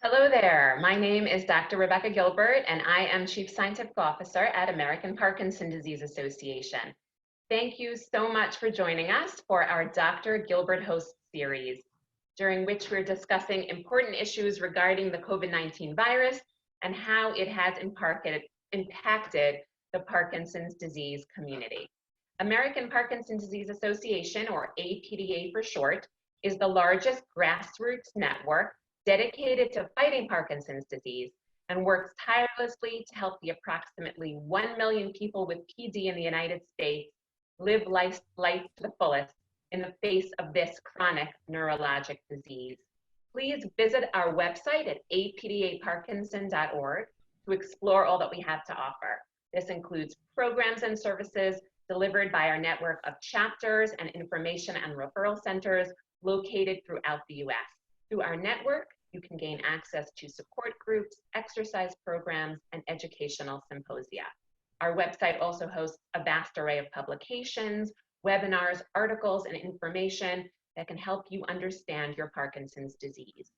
Hello there. My name is Dr. Rebecca Gilbert, and I am Chief Scientific Officer at American Parkinson Disease Association. Thank you so much for joining us for our Dr. Gilbert Host series, during which we're discussing important issues regarding the COVID-19 virus and how it has impacted the Parkinson's disease community. American Parkinson Disease Association, or APDA for short, is the largest grassroots network dedicated to fighting Parkinson's disease and works tirelessly to help the approximately 1 million people with PD in the United States live life to the fullest in the face of this chronic neurologic disease. Please visit our website at apdaparkinson.org to explore all that we have to offer. This includes programs and services delivered by our network of chapters and information and referral centers located throughout the U.S. Through our network, you can gain access to support groups, exercise programs, and educational symposia. Our website also hosts a vast array of publications, webinars, articles, and information that can help you understand your Parkinson's disease.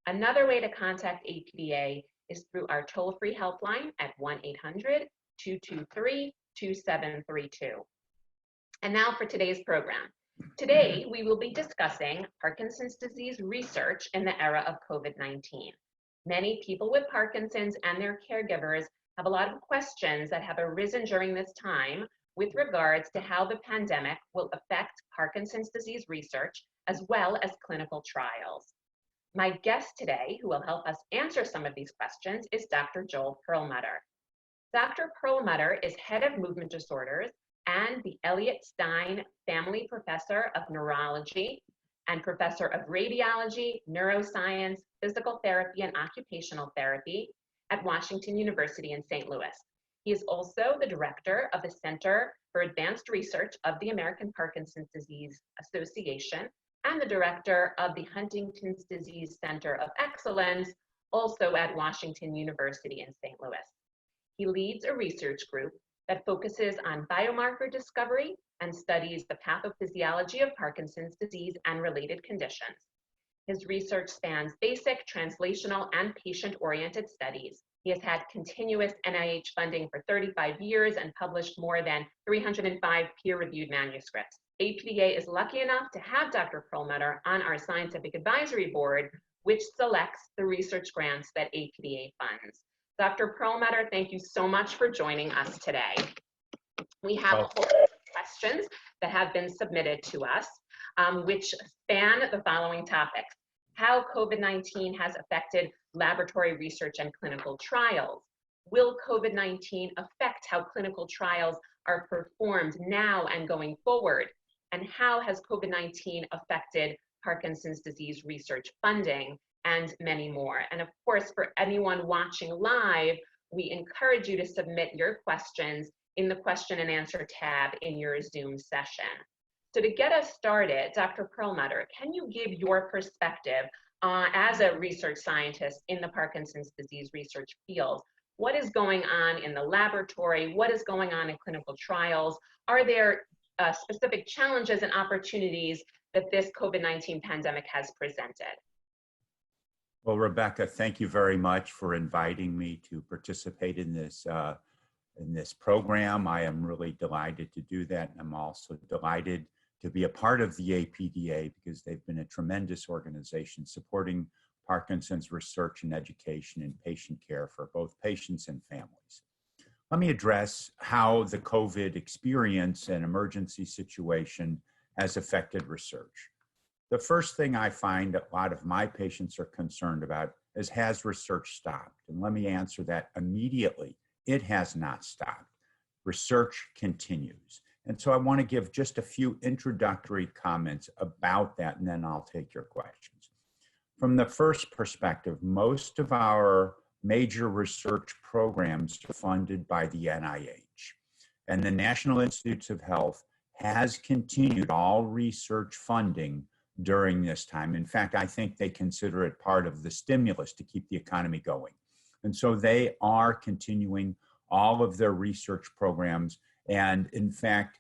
Another way to contact APDA is through our toll-free helpline at 1-800-223-2732. And now for today's program. Today, we will be discussing Parkinson's disease research in the era of COVID-19. Many people with Parkinson's and their caregivers have a lot of questions that have arisen during this time with regards to how the pandemic will affect Parkinson's disease research as well as clinical trials. My guest today, who will help us answer some of these questions, is Dr. Joel Perlmutter. Dr. Perlmutter is head of movement disorders and the Elliott Stein Family Professor of Neurology and Professor of Radiology, Neuroscience, Physical Therapy, and Occupational Therapy at Washington University in St. Louis. He is also the director of the Center for Advanced Research of the American Parkinson's Disease Association and the director of the Huntington's Disease Center of Excellence, also at Washington University in St. Louis. He leads a research group that focuses on biomarker discovery and studies the pathophysiology of Parkinson's disease and related conditions. His research spans basic, translational, and patient-oriented studies. He has had continuous NIH funding for 35 years and published more than 305 peer-reviewed manuscripts. APDA is lucky enough to have Dr. Perlmutter on our scientific advisory board, which selects the research grants that APDA funds. Dr. Perlmutter, thank you so much for joining us today. We have a whole lot of questions that have been submitted to us, which span the following topics: how COVID-19 has affected laboratory research and clinical trials. Will COVID-19 affect how clinical trials are performed now and going forward? And how has COVID-19 affected Parkinson's disease research funding? And many more. And of course, for anyone watching live, we encourage you to submit your questions in the question and answer tab in your Zoom session. So to get us started, Dr. Perlmutter, can you give your perspective as a research scientist in the Parkinson's disease research field? What is going on in the laboratory? What is going on in clinical trials? Are there specific challenges and opportunities that this COVID-19 pandemic has presented? Well, Rebecca, thank you very much for inviting me to participate in this program. I am really delighted to do that. And I'm also delighted to be a part of the APDA because they've been a tremendous organization supporting Parkinson's research and education and patient care for both patients and families. Let me address how the COVID experience and emergency situation has affected research. The first thing I find a lot of my patients are concerned about is, has research stopped? And let me answer that immediately. It has not stopped. Research continues. And so I want to give just a few introductory comments about that, and then I'll take your questions. From the first perspective, most of our major research programs are funded by the NIH. And the National Institutes of Health has continued all research funding during this time. In fact, I think they consider it part of the stimulus to keep the economy going. And so they are continuing all of their research programs. And in fact,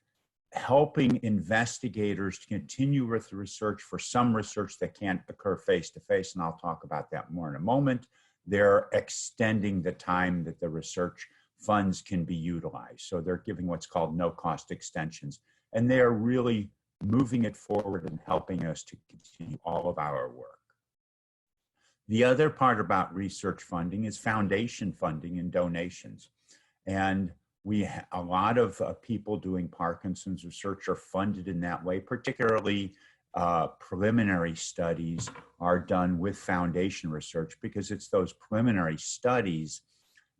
helping investigators to continue with the research for some research that can't occur face-to-face, and I'll talk about that more in a moment. They're extending the time that the research funds can be utilized. So they're giving what's called no-cost extensions, and they are really moving it forward and helping us to continue all of our work. The other part about research funding is foundation funding and donations. And a lot of people doing Parkinson's research are funded in that way, particularly preliminary studies are done with foundation research, because it's those preliminary studies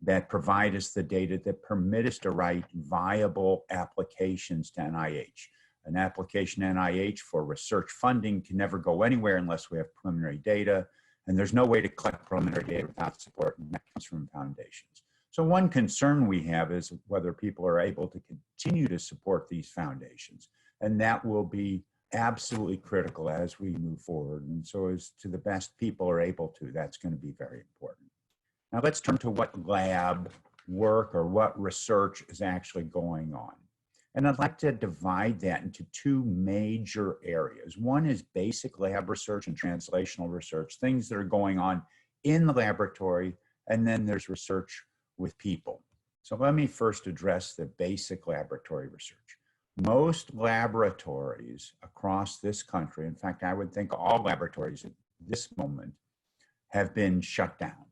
that provide us the data that permit us to write viable applications to NIH. An application to NIH for research funding can never go anywhere unless we have preliminary data, and there's no way to collect preliminary data without support, and that comes from foundations. So one concern we have is whether people are able to continue to support these foundations, and that will be absolutely critical as we move forward. And so as to the best people are able to, that's going to be very important. Now let's turn to what lab work or what research is actually going on. And I'd like to divide that into two major areas. One is basic lab research and translational research, things that are going on in the laboratory, and then there's research with people. So let me first address the basic laboratory research. Most laboratories across this country, in fact, I would think all laboratories at this moment, have been shut down.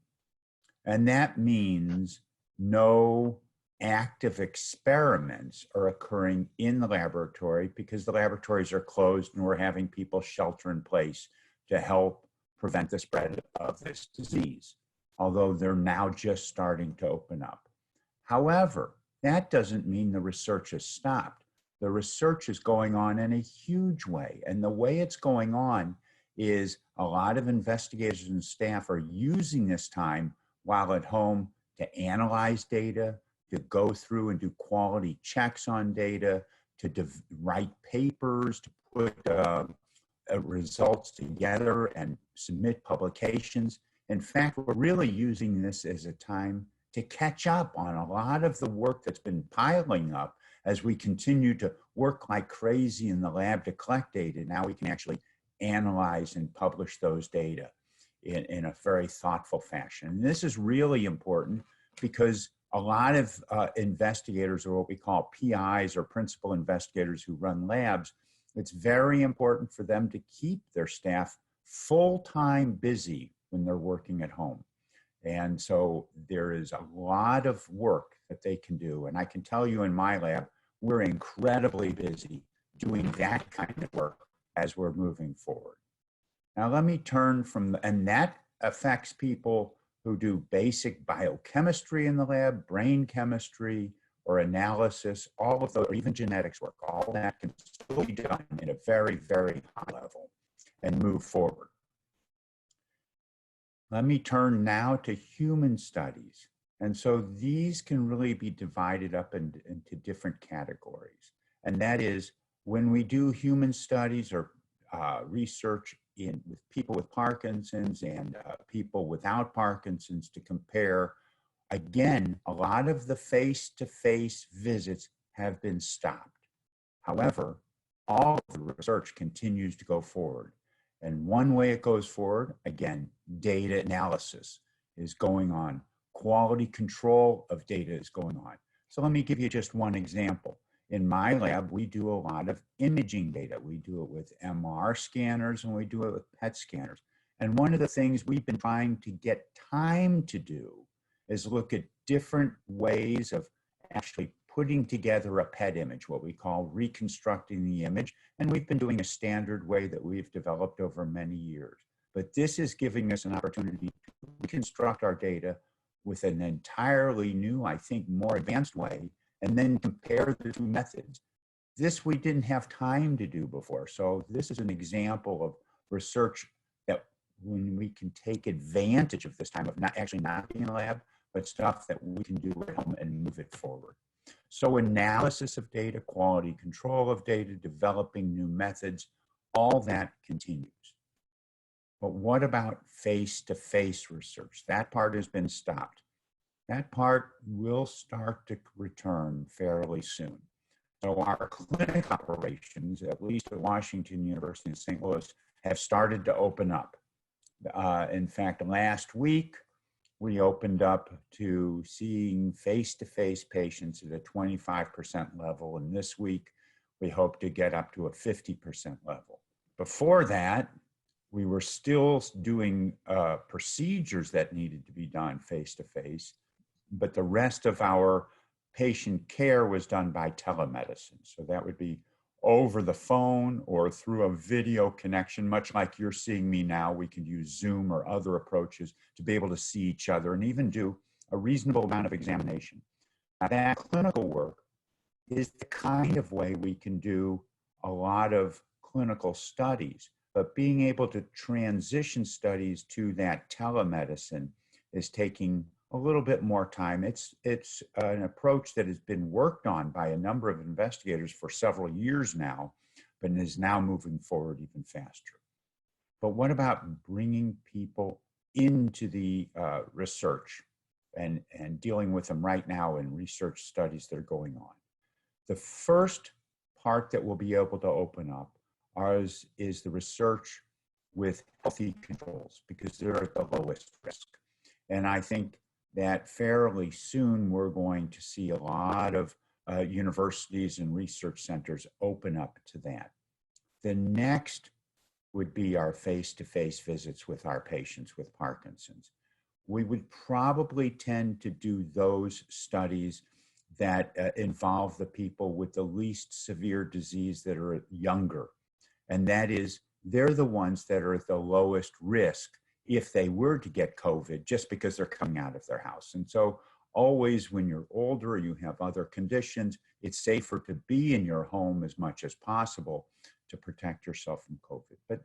And that means no active experiments are occurring in the laboratory because the laboratories are closed and we're having people shelter in place to help prevent the spread of this disease, although they're now just starting to open up. However, that doesn't mean the research has stopped. The research is going on in a huge way, and the way it's going on is a lot of investigators and staff are using this time while at home to analyze data, to go through and do quality checks on data, to write papers, to put results together and submit publications. In fact, we're really using this as a time to catch up on a lot of the work that's been piling up as we continue to work like crazy in the lab to collect data. Now we can actually analyze and publish those data in a very thoughtful fashion. And this is really important because a lot of investigators, or what we call PIs or principal investigators who run labs, it's very important for them to keep their staff full-time busy when they're working at home. And so there is a lot of work that they can do. And I can tell you in my lab, we're incredibly busy doing that kind of work as we're moving forward. Now let me turn from, and that affects people who do basic biochemistry in the lab, brain chemistry, or analysis, all of those, or even genetics work, all that can still be done at a very, very high level and move forward. Let me turn now to human studies. And so these can really be divided up into different categories. And that is when we do human studies or research with people with Parkinson's and people without Parkinson's to compare, again, a lot of the face-to-face visits have been stopped. However, all of the research continues to go forward. And one way it goes forward, again, data analysis is going on. Quality control of data is going on. So let me give you just one example. In my lab, we do a lot of imaging data. We do it with MR scanners and we do it with PET scanners. And one of the things we've been trying to get time to do is look at different ways of actually putting together a PET image, what we call reconstructing the image. And we've been doing a standard way that we've developed over many years. But this is giving us an opportunity to reconstruct our data with an entirely new, I think, more advanced way, and then compare the two methods. This we didn't have time to do before. So this is an example of research that when we can take advantage of this time of not being in the lab, but stuff that we can do at home and move it forward. So analysis of data, quality control of data, developing new methods, all that continues. But what about face-to-face research? That part has been stopped. That part will start to return fairly soon. So our clinic operations, at least at Washington University in St. Louis, have started to open up. In fact, last week, we opened up to seeing face-to-face patients at a 25% level, and this week, we hope to get up to a 50% level. Before that, we were still doing procedures that needed to be done face-to-face, but the rest of our patient care was done by telemedicine. So that would be over the phone or through a video connection, much like you're seeing me now. We could use Zoom or other approaches to be able to see each other and even do a reasonable amount of examination. Now, that clinical work is the kind of way we can do a lot of clinical studies, but being able to transition studies to that telemedicine is taking a little bit more time. It's an approach that has been worked on by a number of investigators for several years now, but is now moving forward even faster. But what about bringing people into the research and dealing with them right now in research studies that are going on? The first part that we'll be able to open up is the research with healthy controls, because they're at the lowest risk. And I think that fairly soon we're going to see a lot of universities and research centers open up to that. The next would be our face-to-face visits with our patients with Parkinson's. We would probably tend to do those studies that involve the people with the least severe disease that are younger. And that is, they're the ones that are at the lowest risk if they were to get COVID, just because they're coming out of their house. And so always when you're older, you have other conditions, it's safer to be in your home as much as possible to protect yourself from COVID. But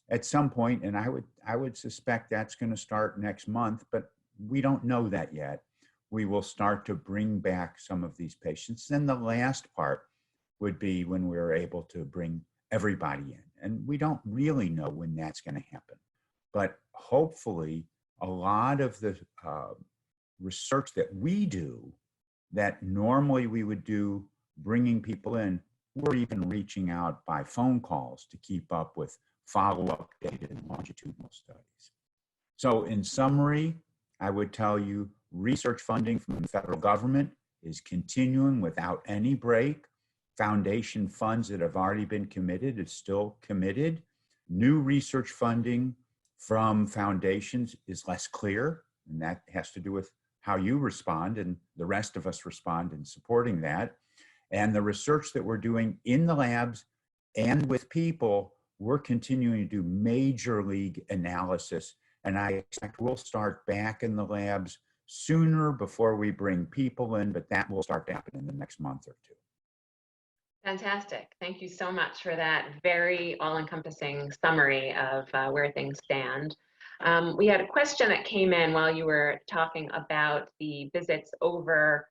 at some point, and I would suspect that's going to start next month, but we don't know that yet, we will start to bring back some of these patients. Then the last part would be when we're able to bring everybody in. And we don't really know when that's going to happen. But hopefully, a lot of the research that we do that normally we would do bringing people in, we're even reaching out by phone calls to keep up with follow-up data and longitudinal studies. So in summary, I would tell you research funding from the federal government is continuing without any break. Foundation funds that have already been committed is still committed. New research funding from foundations is less clear, and that has to do with how you respond and the rest of us respond in supporting that. And the research that we're doing in the labs and with people, we're continuing to do major league analysis, and I expect we'll start back in the labs sooner before we bring people in, but that will start to happen in the next month or two. Fantastic. Thank you so much for that very all-encompassing summary of where things stand. We had a question that came in while you were talking about the visits over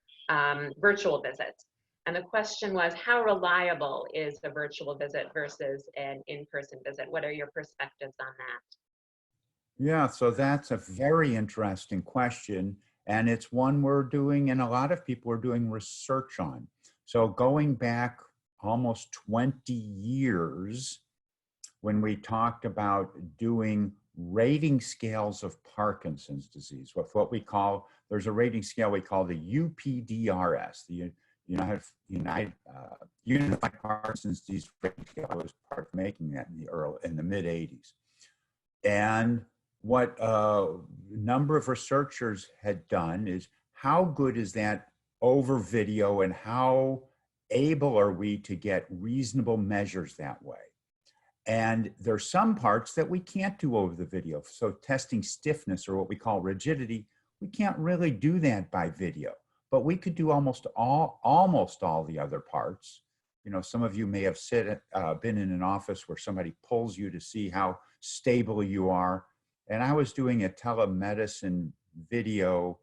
virtual visits. And the question was, how reliable is a virtual visit versus an in-person visit? What are your perspectives on that? Yeah, so that's a very interesting question. And it's one we're doing, and a lot of people are doing research on. So going back almost 20 years, when we talked about doing rating scales of Parkinson's disease, with what we call, there's a rating scale we call the UPDRS, the Unified Parkinson's Disease Rating Scale. I was part of making that in the mid 80s. And what a number of researchers had done is, how good is that over video, and how able are we to get reasonable measures that way? And there's some parts that we can't do over the video. So testing stiffness, or what we call rigidity, we can't really do that by video, but we could do almost all the other parts. You know, some of you may have been in an office where somebody pulls you to see how stable you are. And I was doing a telemedicine video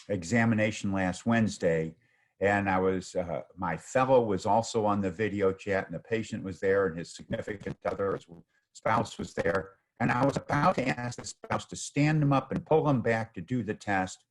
examination last Wednesday, and I was, my fellow was also on the video chat, and the patient was there, and his significant other, his spouse, was there. And I was about to ask the spouse to stand him up and pull him back to do the test.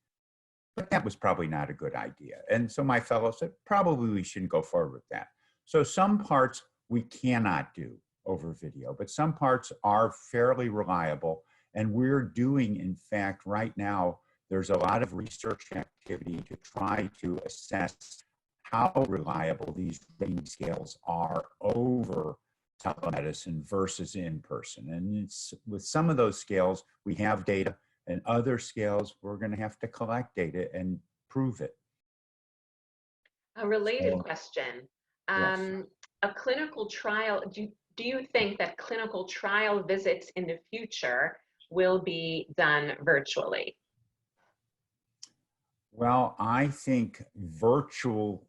But that was probably not a good idea. And so my fellow said, probably we shouldn't go forward with that. So some parts we cannot do over video, but some parts are fairly reliable. And we're doing, in fact, right now, there's a lot of research activity to try to assess how reliable these rating scales are over telemedicine versus in person. And it's, with some of those scales, we have data, and other scales, we're going to have to collect data and prove it. A related So, question. yes. A clinical trial, do you think that clinical trial visits in the future will be done virtually? Well, I think virtual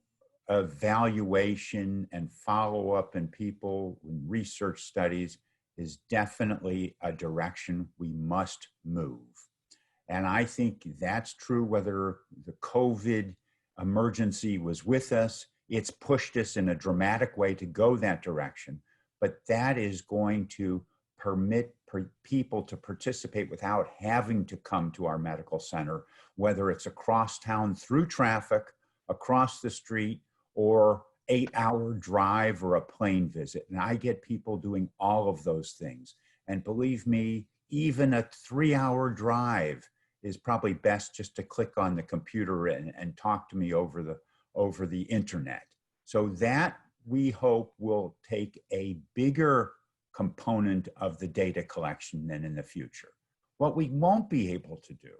evaluation and follow-up in people in research studies is definitely a direction we must move. And I think that's true whether the COVID emergency was with us. It's pushed us in a dramatic way to go that direction, but that is going to permit people to participate without having to come to our medical center, whether it's across town through traffic, across the street, or 8-hour drive or a plane visit. And I get people doing all of those things. And believe me, even a 3-hour drive is probably best just to click on the computer and talk to me over the internet. So that, we hope, will take a bigger component of the data collection than in the future. What we won't be able to do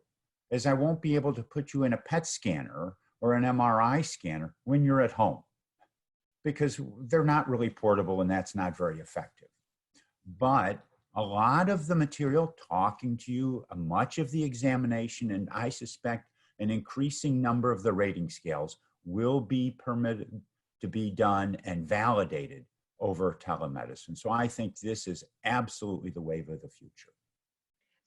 is I won't be able to put you in a PET scanner or an MRI scanner when you're at home, because they're not really portable and that's not very effective. But a lot of the material talking to you, much of the examination, and I suspect an increasing number of the rating scales will be permitted to be done and validated over telemedicine. So I think this is absolutely the wave of the future.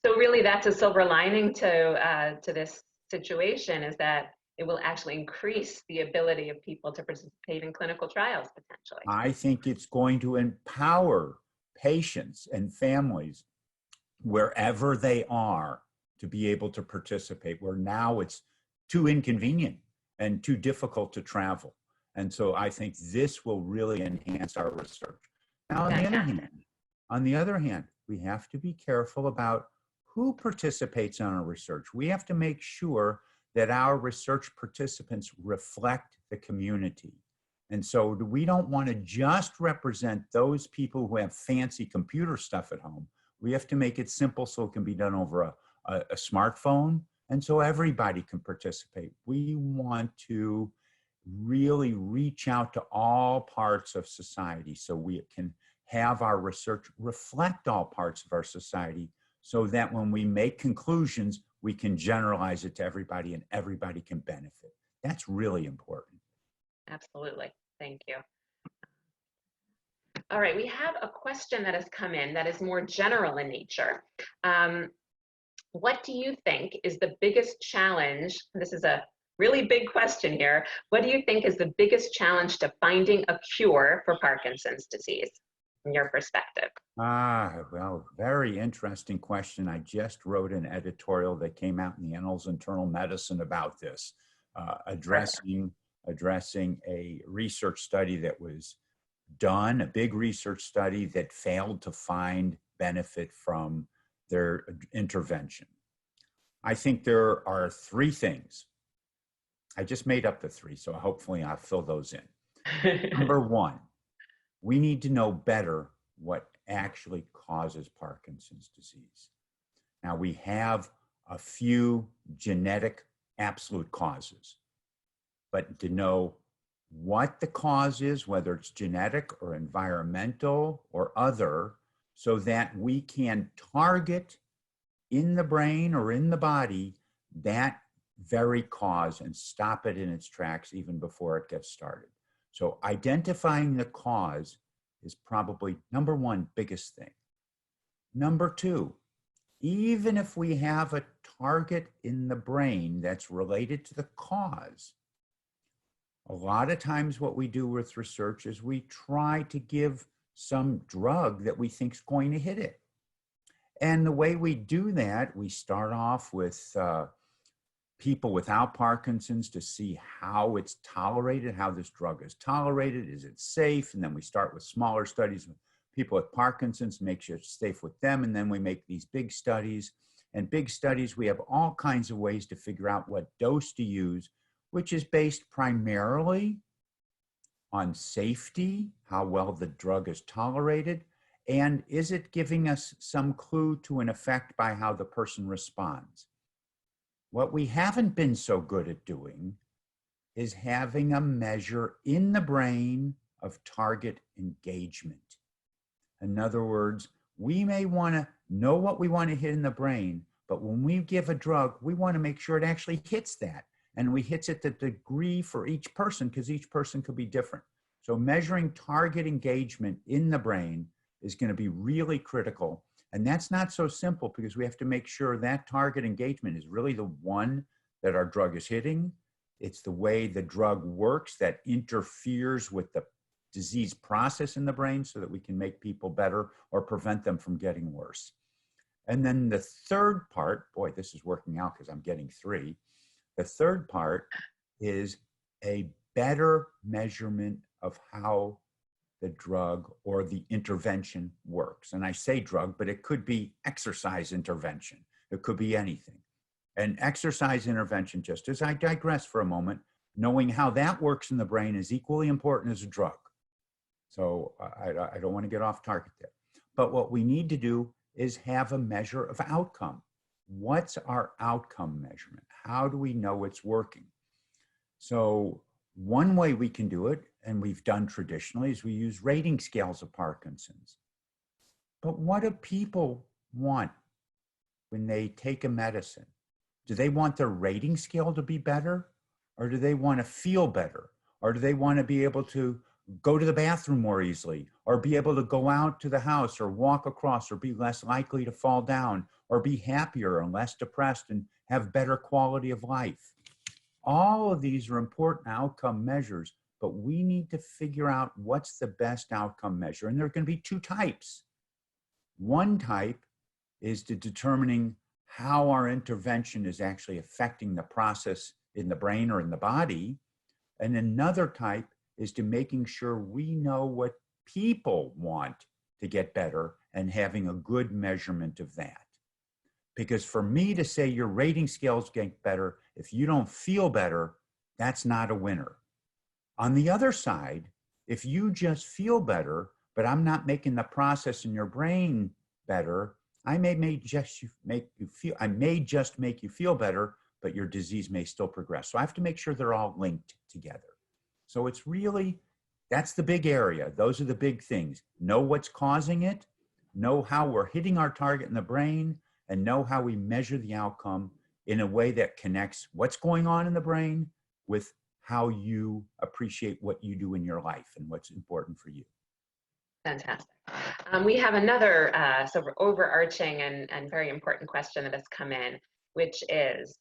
So really that's a silver lining to this situation, is that it will actually increase the ability of people to participate in clinical trials potentially. I think it's going to empower patients and families wherever they are to be able to participate, where now it's too inconvenient and too difficult to travel. And so I think this will really enhance our research. Now, on the other hand, we have to be careful about who participates in our research. We have to make sure that our research participants reflect the community. And so we don't want to just represent those people who have fancy computer stuff at home. We have to make it simple so it can be done over a smartphone, and so everybody can participate. We want to really reach out to all parts of society so we can have our research reflect all parts of our society, so that when we make conclusions, we can generalize it to everybody and everybody can benefit. That's really important. Absolutely. Thank you. All right, we have a question that has come in that is more general in nature. What do you think is the biggest challenge? This is a really big question here. What do you think is the biggest challenge to finding a cure for Parkinson's disease, from your perspective? Well, very interesting question. I just wrote an editorial that came out in the Annals of Internal Medicine about this, addressing a research study that was done, a big research study that failed to find benefit from their intervention. I think there are 3 things. I just made up the 3, so hopefully I'll fill those in. Number 1, we need to know better what actually causes Parkinson's disease. Now, we have a few genetic absolute causes, but to know what the cause is, whether it's genetic or environmental or other, so that we can target in the brain or in the body that very cause and stop it in its tracks even before it gets started. So identifying the cause is probably number 1 biggest thing. Number 2, even if we have a target in the brain that's related to the cause, a lot of times what we do with research is we try to give some drug that we think is going to hit it. And the way we do that, we start off with people without Parkinson's to see how it's tolerated, how this drug is tolerated, is it safe? And then we start with smaller studies with people with Parkinson's, make sure it's safe with them. And then we make these big studies. And big studies, we have all kinds of ways to figure out what dose to use, which is based primarily on safety, how well the drug is tolerated, and is it giving us some clue to an effect by how the person responds. What we haven't been so good at doing is having a measure in the brain of target engagement. In other words, we may want to know what we want to hit in the brain, but when we give a drug, we want to make sure it actually hits that. And we hits it the degree for each person, because each person could be different. So measuring target engagement in the brain is going to be really critical. And that's not so simple, because we have to make sure that target engagement is really the one that our drug is hitting. It's the way the drug works that interferes with the disease process in the brain so that we can make people better or prevent them from getting worse. And then the third part, boy, this is working out because I'm getting 3. The third part is a better measurement of how the drug or the intervention works. And I say drug, but it could be exercise intervention. It could be anything. And exercise intervention, just as I digress for a moment, knowing how that works in the brain is equally important as a drug. So I don't want to get off target there. But what we need to do is have a measure of outcome. What's our outcome measurement? How do we know it's working? So one way we can do it, and we've done traditionally, is we use rating scales of Parkinson's. But what do people want when they take a medicine? Do they want their rating scale to be better? Or do they want to feel better? Or do they want to be able to go to the bathroom more easily, or be able to go out to the house or walk across, or be less likely to fall down, or be happier and less depressed and have better quality of life? All of these are important outcome measures, but we need to figure out what's the best outcome measure. And there are going to be 2 types. One type is to determining how our intervention is actually affecting the process in the brain or in the body. And another type is to making sure we know what people want to get better and having a good measurement of that. Because for me to say your rating scales get better, if you don't feel better, that's not a winner. On the other side, if you just feel better, but I'm not making the process in your brain better, I may just make you feel better, but your disease may still progress. So I have to make sure they're all linked together. So it's really, that's the big area. Those are the big things. Know what's causing it, know how we're hitting our target in the brain, and know how we measure the outcome in a way that connects what's going on in the brain with how you appreciate what you do in your life and what's important for you. Fantastic. We have another sort of overarching and very important question that has come in, which is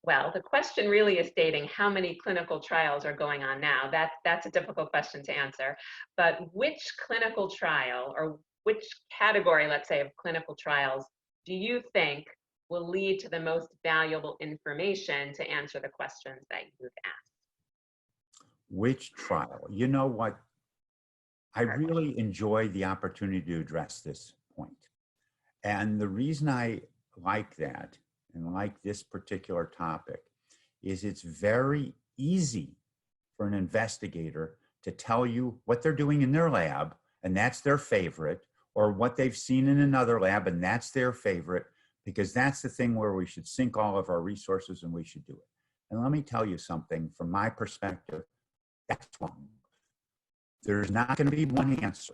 well, the question really is stating how many clinical trials are going on now. That's a difficult question to answer, but which clinical trial or which category, let's say, of clinical trials do you think will lead to the most valuable information to answer the questions that you've asked? Which trial? You know what? I really enjoy the opportunity to address this point. And the reason I like that and like this particular topic is it's very easy for an investigator to tell you what they're doing in their lab, and that's their favorite, or what they've seen in another lab, and that's their favorite, because that's the thing where we should sink all of our resources and we should do it. And let me tell you something from my perspective, that's wrong. There's not going to be one answer.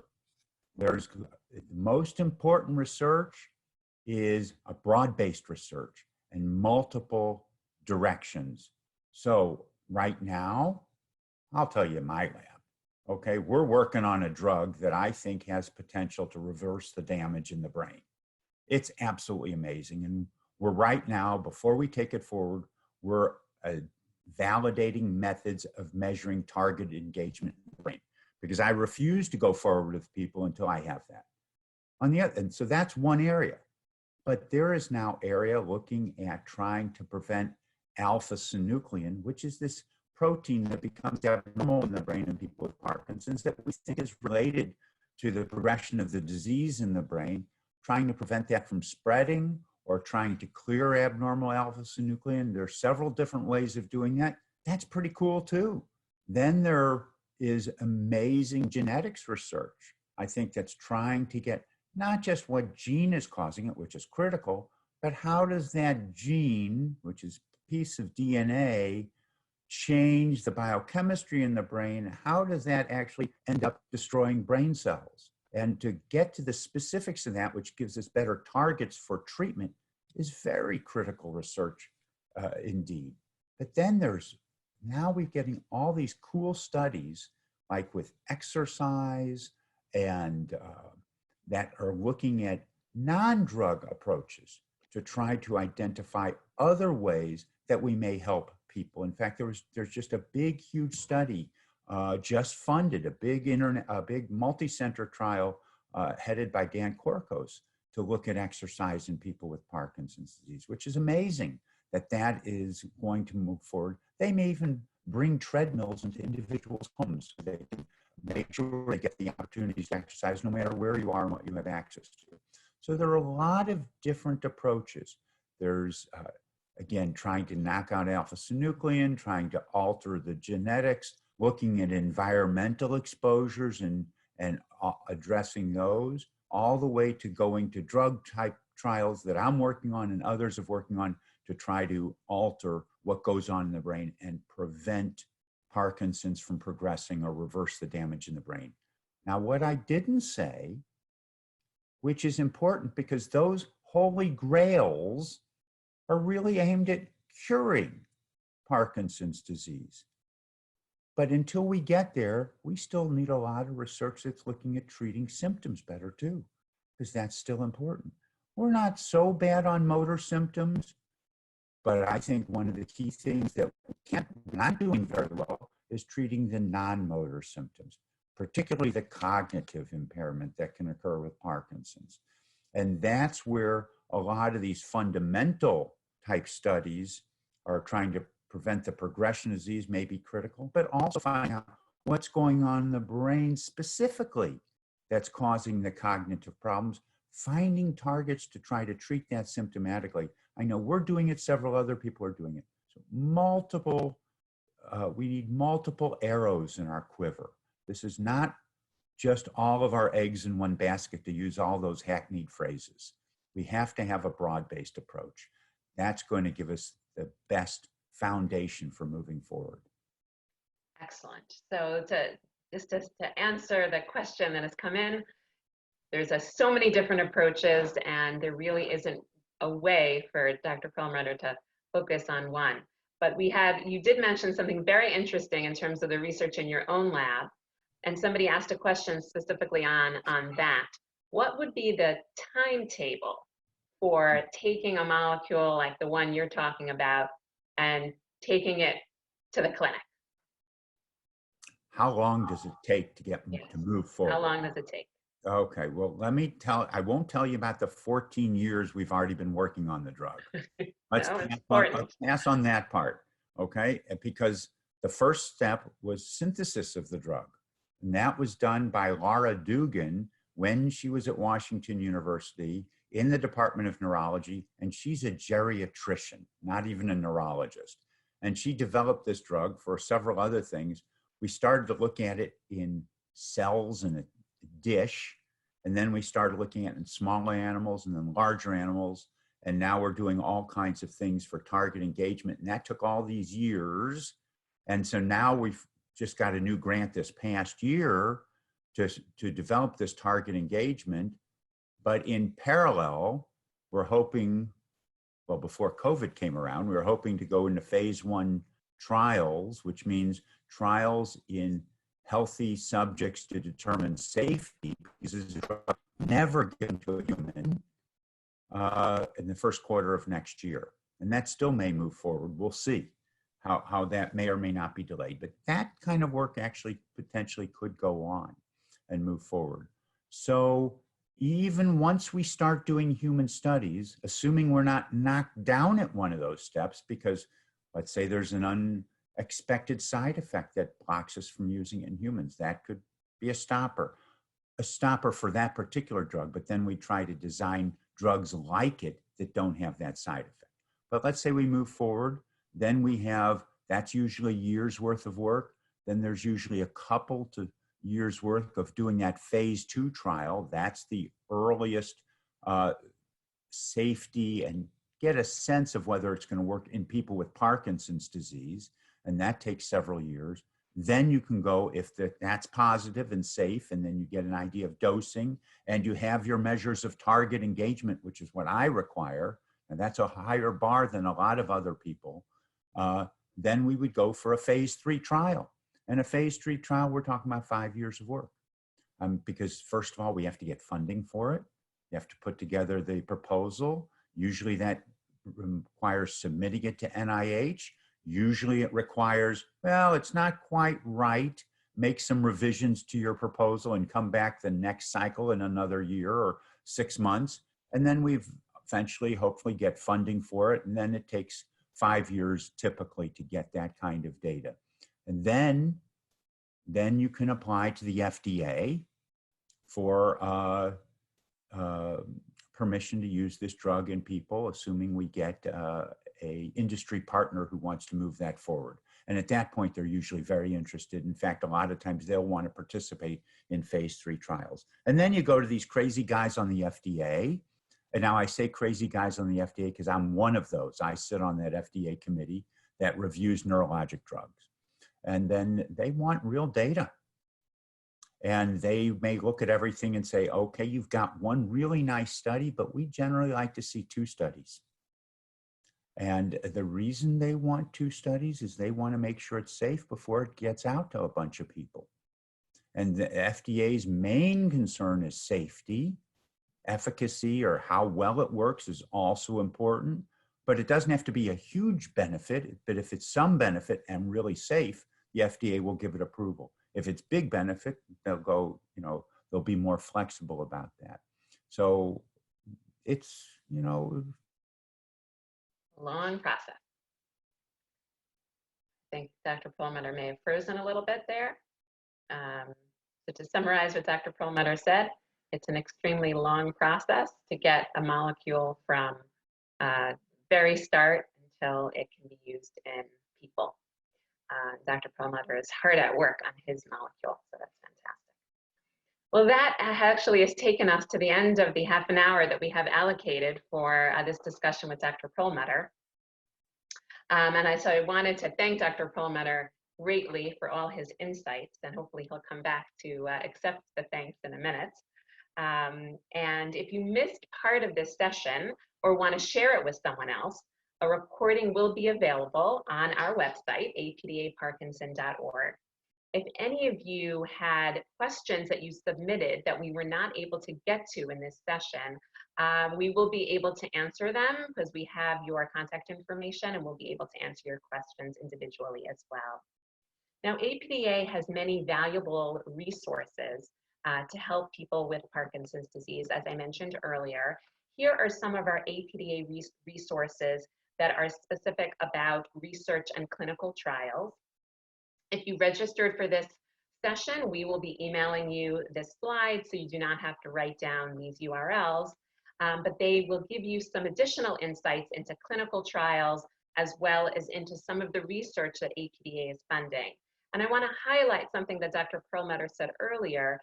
There's the most important research is a broad-based research and multiple directions. So right now, I'll tell you my lab, okay? We're working on a drug that I think has potential to reverse the damage in the brain. It's absolutely amazing. And we're right now, before we take it forward, we're validating methods of measuring target engagement in the brain, because I refuse to go forward with people until I have that. On the other, and so that's one area. but there is now area looking at trying to prevent alpha-synuclein, which is this protein that becomes abnormal in the brain in people with Parkinson's that we think is related to the progression of the disease in the brain, trying to prevent that from spreading or trying to clear abnormal alpha-synuclein. There are several different ways of doing that. That's pretty cool too. Then there is amazing genetics research, I think, that's trying to get not just what gene is causing it, which is critical, but how does that gene, which is a piece of DNA, change the biochemistry in the brain? How does that actually end up destroying brain cells? And to get to the specifics of that, which gives us better targets for treatment, is very critical research indeed. But then now we're getting all these cool studies, like with exercise and that are looking at non-drug approaches to try to identify other ways that we may help people. In fact, there's just a big, huge study just funded, a big multi-center trial headed by Dan Korkos to look at exercise in people with Parkinson's disease, which is amazing that is going to move forward. They may even bring treadmills into individuals' homes so they can make sure they get the opportunities to exercise no matter where you are and what you have access to. So there are a lot of different approaches. There's, again, trying to knock out alpha-synuclein, trying to alter the genetics, looking at environmental exposures and addressing those, all the way to going to drug-type trials that I'm working on and others are working on to try to alter what goes on in the brain and prevent Parkinson's from progressing or reverse the damage in the brain. Now, what I didn't say, which is important because those holy grails are really aimed at curing Parkinson's disease. But until we get there, we still need a lot of research that's looking at treating symptoms better too, because that's still important. We're not so bad on motor symptoms, but I think one of the key things that we're not doing very well is treating the non-motor symptoms, particularly the cognitive impairment that can occur with Parkinson's. And that's where a lot of these fundamental type studies are trying to prevent the progression of disease may be critical, but also find out what's going on in the brain specifically that's causing the cognitive problems, finding targets to try to treat that symptomatically. I know we're doing it, several other people are doing it. So we need multiple arrows in our quiver. This is not just all of our eggs in one basket, to use all those hackneyed phrases. We have to have a broad-based approach. That's going to give us the best foundation for moving forward. Excellent. So to answer the question that has come in, there's so many different approaches, and there really isn't a way for Dr. Perlmutter to focus on one. But you did mention something very interesting in terms of the research in your own lab, and somebody asked a question specifically on that. What would be the timetable for taking a molecule like the one you're talking about and taking it to the clinic? How long does it take to move forward? How long does it take? Okay, well, I won't tell you about the 14 years we've already been working on the drug. Let's pass on that part, okay? Because the first step was synthesis of the drug. And that was done by Laura Dugan when she was at Washington University in the Department of Neurology, and she's a geriatrician, not even a neurologist. And she developed this drug for several other things. We started to look at it in cells in a dish, and then we started looking at it in small animals and then larger animals, and now we're doing all kinds of things for target engagement, and that took all these years. And so now we've just got a new grant this past year to develop this target engagement. But in parallel, we're hoping, well, before COVID came around, we were hoping to go into phase 1 trials, which means trials in healthy subjects to determine safety, because this is a drug never given to a human, in the first quarter of next year. And that still may move forward. We'll see how that may or may not be delayed. But that kind of work actually potentially could go on and move forward. So even once we start doing human studies, assuming we're not knocked down at one of those steps, because let's say there's an unexpected side effect that blocks us from using it in humans, that could be a stopper for that particular drug, but then we try to design drugs like it that don't have that side effect. But let's say we move forward, then we have, that's usually years worth of work. Then there's usually a couple to years worth of doing that phase 2 trial. That's the earliest safety and get a sense of whether it's going to work in people with Parkinson's disease. And that takes several years. Then you can go, if that's positive and safe, and then you get an idea of dosing, and you have your measures of target engagement, which is what I require, and that's a higher bar than a lot of other people. Then we would go for a phase 3 trial. And a phase 3 trial, we're talking about 5 years of work. Because first of all, we have to get funding for it. You have to put together the proposal. Usually that requires submitting it to NIH. Usually it requires, well, it's not quite right. Make some revisions to your proposal and come back the next cycle in another year or 6 months. And then we've eventually, hopefully get funding for it. And then it takes 5 years typically to get that kind of data. And then you can apply to the FDA for permission to use this drug in people, assuming we get a industry partner who wants to move that forward. And at that point, they're usually very interested. In fact, a lot of times they'll want to participate in phase 3 trials. And then you go to these crazy guys on the FDA. And now I say crazy guys on the FDA because I'm one of those. I sit on that FDA committee that reviews neurologic drugs. And then they want real data. And they may look at everything and say, okay, you've got one really nice study, but we generally like to see 2 studies. And the reason they want 2 studies is they want to make sure it's safe before it gets out to a bunch of people. And the FDA's main concern is safety. Efficacy, or how well it works, is also important, but it doesn't have to be a huge benefit. But if it's some benefit and really safe, the FDA will give it approval. If it's big benefit, they'll go, they'll be more flexible about that. So it's, long process. I think Dr. Perlmutter may have frozen a little bit there. So to summarize what Dr. Perlmutter said, it's an extremely long process to get a molecule from very start until it can be used in people. Dr. Perlmutter is hard at work on his molecule, so that's fantastic. Well, that actually has taken us to the end of the half an hour that we have allocated for this discussion with Dr. Perlmutter. So I wanted to thank Dr. Perlmutter greatly for all his insights, and hopefully he'll come back to accept the thanks in a minute. And if you missed part of this session or want to share it with someone else, a recording will be available on our website, apdaparkinson.org. If any of you had questions that you submitted that we were not able to get to in this session, we will be able to answer them because we have your contact information, and we'll be able to answer your questions individually as well. Now, APDA has many valuable resources to help people with Parkinson's disease, as I mentioned earlier. Here are some of our APDA resources that are specific about research and clinical trials. If you registered for this session, we will be emailing you this slide, so you do not have to write down these URLs, but they will give you some additional insights into clinical trials, as well as into some of the research that APDA is funding. And I want to highlight something that Dr. Perlmutter said earlier.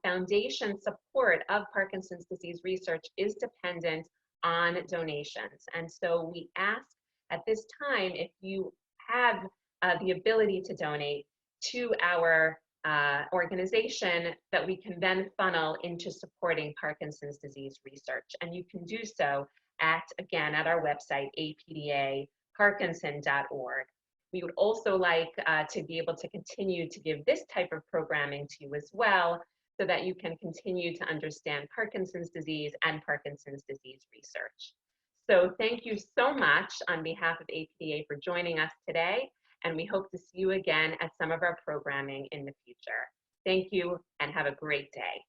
Foundation support of Parkinson's disease research is dependent on donations. And so we ask at this time, if you have the ability to donate to our organization, that we can then funnel into supporting Parkinson's disease research. And you can do so again, at our website, apdaparkinson.org. We would also like to be able to continue to give this type of programming to you as well, so that you can continue to understand Parkinson's disease and Parkinson's disease research. So thank you so much on behalf of APDA for joining us today, and we hope to see you again at some of our programming in the future. Thank you, and have a great day.